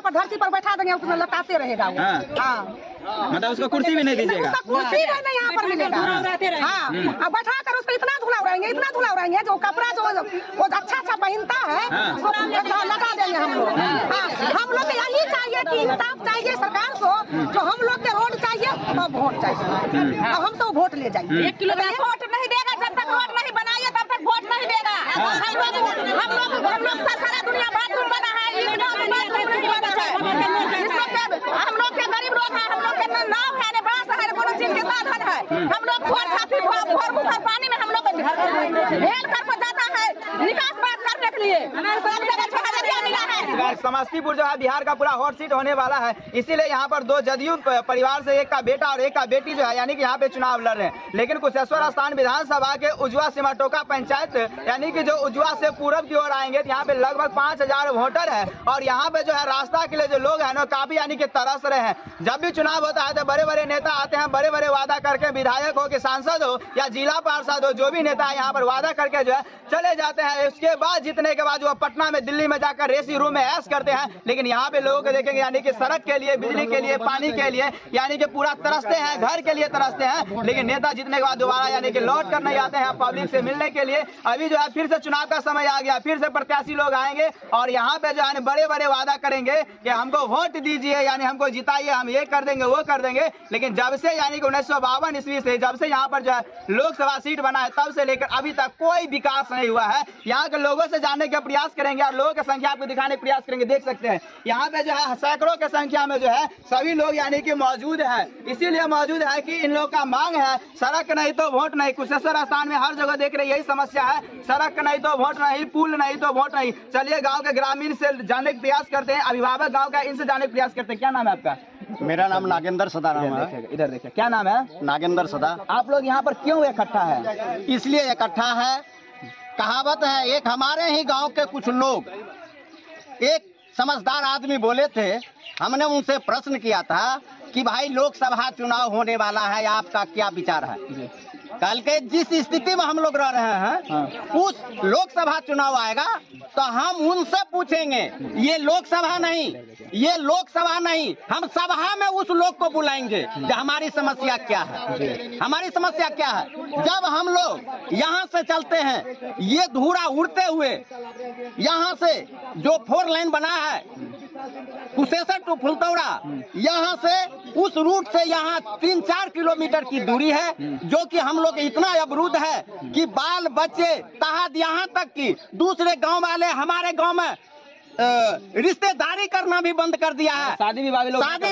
पर धरती पर बैठा देंगे, उसमें लटाते रहेगा वो। हाँ, मतलब उसको कुर्सी भी नहीं दीजिएगा? कुर्सी भी नहीं यहाँ पर मिलेगा। हाँ, अब बैठा कर उसको इतना धुला उड़ाएंगे, इतना धुला उड़ाएंगे, जो कपड़ा जो वो अच्छा पहनता है उसको लगा देंगे हम लोग। हम लोग यही चाहिए कि इंसाफ चाहिए सरकार को, जो हम लोग के रोड चाहिए तब वोट चाहिए, अब हम तो वोट ले जाइए। 1 किलो वोट नहीं देगा जब तक रोड नहीं बनाइए तब तक वोट नहीं देगा। हम लोग सारा दुनिया बाथरूम बना है, हम लोग के गरीब लोग हैं, हम लोग के नाव है, बस है, कोनो चीज के साधन है। हम लोग भोर पानी में हम लोग हेल कर जाता है निकास बात करने के लिए। मिला है। समस्तीपुर जो है बिहार का पूरा हॉट सीट होने वाला है, इसीलिए यहाँ पर 2 जदयू परिवार से एक का बेटा और एक का बेटी जो है यानी कि यहाँ पे चुनाव लड़ रहे हैं। लेकिन कुशेश्वर स्थान विधानसभा के उजवा सिमटोका पंचायत यानी कि जो उजवा से पूरब की ओर आएंगे, यहाँ पे लगभग 5000 वोटर है और यहाँ पे जो है रास्ता के लिए जो लोग हैं ना काफी यानी कि तरस रहे हैं। जब भी चुनाव होता है तो बड़े बड़े नेता आते हैं, बड़े बड़े वादा करके, विधायक हो कि सांसद हो या जिला पार्षद हो, जो भी नेता है यहाँ पर वादा करके जो है चले जाते हैं। इसके बाद जीतने के बाद जो पटना में, दिल्ली में जाकर रेसी रूम में ऐश करते हैं। लेकिन यहाँ पे लोगों को देखेंगे यानी कि सड़क के लिए, बिजली के लिए, पानी के लिए यानी कि पूरा तरसते हैं, घर के लिए तरसते हैं। लेकिन नेता जीतने के बाद दोबारा यानी कि लौट कर नहीं आते हैं पब्लिक से मिलने के लिए। अभी जो है फिर से चुनाव का समय आ गया, फिर से प्रत्याशी लोग आएंगे और यहाँ पे जो है बड़े बड़े वादा करेंगे कि हमको वोट दीजिए, यानी हमको जिताइए, हम ये कर देंगे, वो कर देंगे। लेकिन जब से यानी कि 1952 ईस्वी से जब से यहाँ पर जो है लोकसभा सीट बना है तब से लेकर अभी तक कोई विकास नहीं हुआ है। यहाँ के लोगों से जानने का प्रयास करेंगे और लोगों की संख्या आपको दिखाने का प्रयास करेंगे। देख सकते हैं यहाँ पे जो है सैकड़ों की संख्या में जो है सभी लोग यानी कि मौजूद है। इसीलिए मौजूद है कि इन लोगों का मांग है सड़क नहीं तो वोट नहीं। कुशेश्वर स्थान में हर जगह देख रहे यही समस्या है, सड़क नहीं तो वोट नहीं, पुल नहीं तो वोट नहीं। चलिए गाँव के ग्रामीण से जानने का प्रयास करते हैं, अभिभावक गाँव का इनसे जानने का प्रयास करते हैं। क्या नाम है आपका? मेरा नाम नागेंद्र सदा नाम है। इधर देखिए, क्या नाम है? नागेंद्र सदा। आप लोग यहाँ पर क्यों इकट्ठा है? इसलिए इकट्ठा है, कहावत है, एक हमारे ही गांव के कुछ लोग, एक समझदार आदमी बोले थे, हमने उनसे प्रश्न किया था कि भाई लोकसभा चुनाव होने वाला है, आपका क्या विचार है? कल के जिस स्थिति में हम लोग रह रहे हैं उस लोकसभा चुनाव आएगा तो हम उनसे पूछेंगे, ये लोकसभा नहीं, ये लोकसभा नहीं, हम सभा में उस लोग को बुलाएंगे कि हमारी समस्या क्या है, हमारी समस्या क्या है। जब हम लोग यहाँ से चलते हैं, ये धूड़ा उड़ते हुए यहाँ से जो 4 लाइन बना है कुशेश्वर टू फुलतौड़ा, यहाँ से उस रूट से यहाँ 3-4 किलोमीटर की दूरी है, जो कि हम लोग इतना अवरुद्ध है कि बाल बच्चे तहत यहाँ तक कि दूसरे गांव वाले हमारे गांव में रिश्तेदारी करना भी बंद कर दिया है, शादी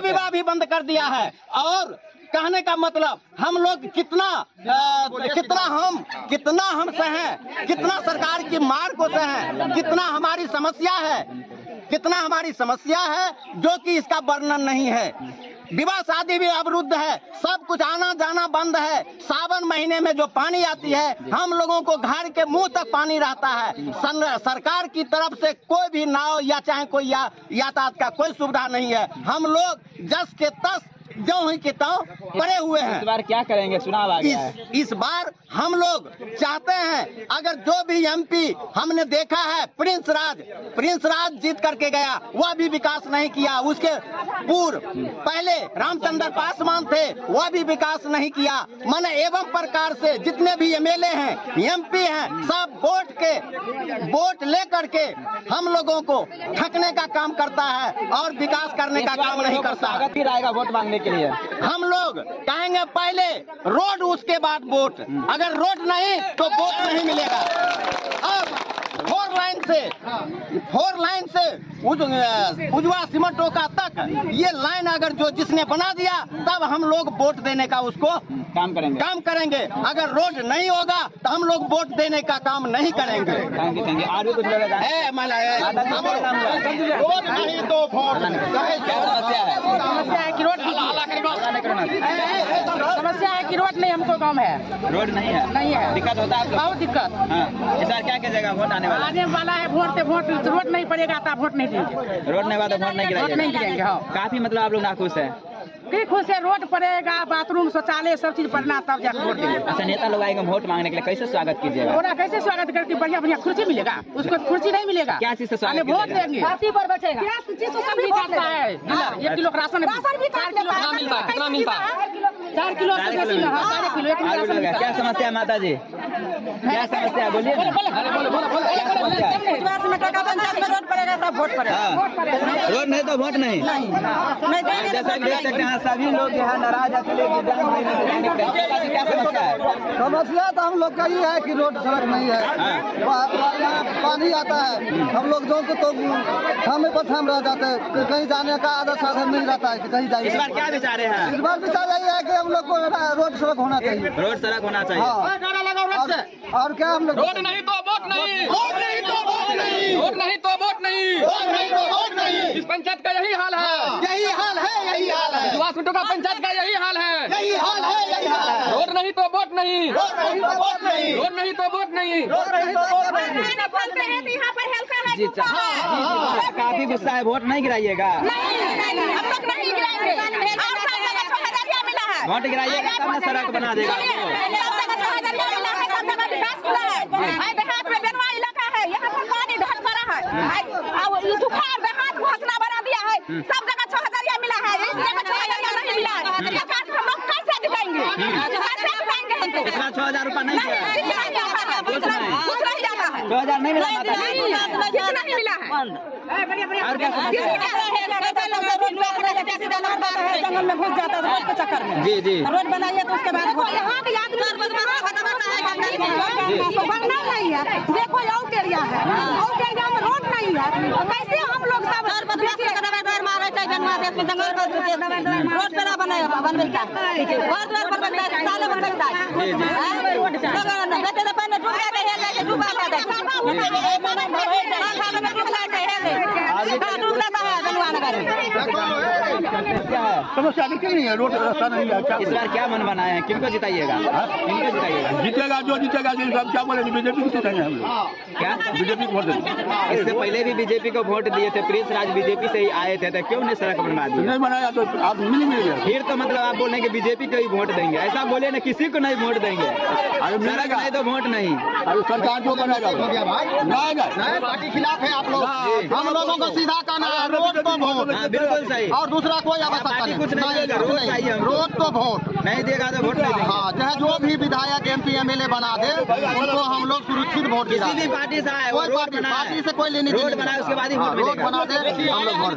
विवाह भी बंद कर दिया है। और कहने का मतलब हम लोग कितना हम सहें, कितना सरकार की मार को सहें, कितना हमारी समस्या है जो कि इसका वर्णन नहीं है। विवाह शादी भी अवरुद्ध है, सब कुछ आना जाना बंद है। सावन महीने में जो पानी आती है हम लोगों को घर के मुंह तक पानी रहता है। सरकार की तरफ से कोई भी नाव या चाहे कोई यातायात का कोई सुविधा नहीं है। हम लोग जस के तस जो ही के ताव पड़े हुए हैं। इस बार क्या करेंगे? चुनाव आ गया है। इस बार हम लोग चाहते हैं, अगर जो भी एमपी हमने देखा है, प्रिंस राज जीत करके गया, वह भी विकास नहीं किया। उसके पूर्व पहले रामचंद्र पासवान थे, वह भी विकास नहीं किया। माने एवं प्रकार से जितने भी एमएलए हैं, एमपी हैं, सब वोट ले करके हम लोगों को ठगने का काम करता है और विकास करने का काम नहीं करता। फिर आएगा वोट मांगने के लिए। हम लोग कहेंगे पहले रोड, उसके बाद वोट। अगर रोड नहीं तो वोट नहीं मिलेगा। अब 4 लाइन से उजवा सिमटोका तक ये लाइन अगर जो जिसने बना दिया तब हम लोग वोट देने का उसको काम करेंगे। अगर रोड नहीं होगा तो हम लोग वोट देने का काम नहीं करेंगे। और भी कुछ रोड नहीं तो वोट। समस्या है कि रोड नहीं हमको काम है, रोड नहीं है, दिक्कत होता है, बहुत दिक्कत। इस बार क्या जगह वोट आने वाला है? वोट रोड नहीं पड़ेगा तो वोट नहीं देंगे। रोड नहीं हुआ तो वोट नहीं गिराएंगे। हाँ, काफी मतलब आप लोग नाखुश है। की खुश है, रोड पड़ेगा, बाथरूम शौचालय सब चीज पड़ना तब जाकर वोट देंगे। अच्छा, नेता लोग आएंगे वोट मांगने के लिए, कैसे स्वागत कीजिएगा? थोड़ा कैसे स्वागत करके बढ़िया बढ़िया कुर्सी मिलेगा, उसको कुर्सी नहीं मिलेगा। क्या चीज से स्वागत वोट देंगे, छाती पर बचेगा। सभी खाता है, 1 किलो राशन भी 4 किलो मिलता है, 4 किलो से बेसी में 4 किलो 1 किलो राशन। क्या समस्या है माता जी, क्या समस्या है, बोलिए ना। रोड पड़ेगा तब वोट पड़ेगा, रोड नहीं तो वोट नहीं। जैसा कि देख सकते हैं सभी लोग यहाँ नाराज है। क्या समस्या है? समस्या तो हम लोग का ये है कि रोड सड़क नहीं है, यहाँ पानी आता है, हम लोग जो तो थामे पर थाम रह जाते हैं, कहीं जाने का आदत साधन नहीं रहता है कि कहीं जाइए। इस बार क्या विचार है? इस बार विचार यही है कि हम लोग को रोड सड़क होना चाहिए, रोड सड़क होना चाहिए। और क्या हम लोग रोड नहीं तो वोट नहीं, रोड नहीं तो वोट नहीं, रोड नहीं तो वोट नहीं, रोड नहीं तो वोट नहीं। इस पंचायत का यही हाल है, यही हाल है, यही हाल है, जुआसुटो का पंचायत का यही हाल है, यही हाल है, यही हाल है। रोड नहीं तो वोट नहीं, रोड नहीं तो वोट नहीं, रोड नहीं तो वोट नहीं, रोड नहीं तो वोट नहीं। जी काफी गुस्सा है, वोट नहीं गिराइएगा, वोट गिराइएगा तब ना सड़क बना देगा। सब जगह 6,000 मिला है, इस जगह 6,000 नहीं मिला है, हम लोग कैसे दिखाएंगे? इतना 6,000 रुपया नहीं दिया, कुछ नहीं जाता है, 6,000 नहीं मिला, नहीं मिला है। और क्या समस्या है? जंगल में घुस जाता है रोड के चक्कर में। जी जी, रोड बनाइए तो उसके बाद यहाँ भी आदमी बनना नहीं है। देखो आउट एरिया है, आउट एरिया में रोड नहीं है, तो कैसे हम लोग सब रोड पे ना बनाएगा बनता समस्या नहीं है, रोड रास्ता नहीं है। इस बार क्या मन बनाए हैं, किनको जिताइएगा? किनको जिताइएगा? जीतेगा जो जीतेगा, सब क्या बोलेंगे, बीजेपी को जिताएंगे हम लोग। क्या बीजेपी को वोट देंगे। इससे पहले भी बीजेपी को वोट दिए थे, प्रिंस राज बीजेपी से ही आए थे, तो क्यों नहीं सड़क बनवा दी? नहीं बनाया तो आप मिल गया। फिर तो मतलब आप बोल रहे हैं कि बीजेपी को ही वोट देंगे, ऐसा बोले ना, किसी को नहीं वोट देंगे, सड़क नहीं तो वोट नहीं। अरे सरकार जो बनाएगा नए पार्टी खिलाफ है आप लोग, हम लोगों को सीधा कहना है रोड तो वोट। हाँ बिल्कुल सही, और दूसरा कोई आवश्यकता नहीं, कुछ नहीं देगा, रोड चाहिए हमको। रोड तो वोट नहीं देगा तो वोट नहीं देंगे। हाँ, चाहे जो भी विधायक MP MLA बना दे उनको हम लोग सुरक्षित वोट किसी भी पार्टी से आए, वो कोई रोड बनाए, पार्टी से कोई लेनी रोड बनाए उसके बाद ही वोट रोड मिलेगा। बना दे हम लोग वोट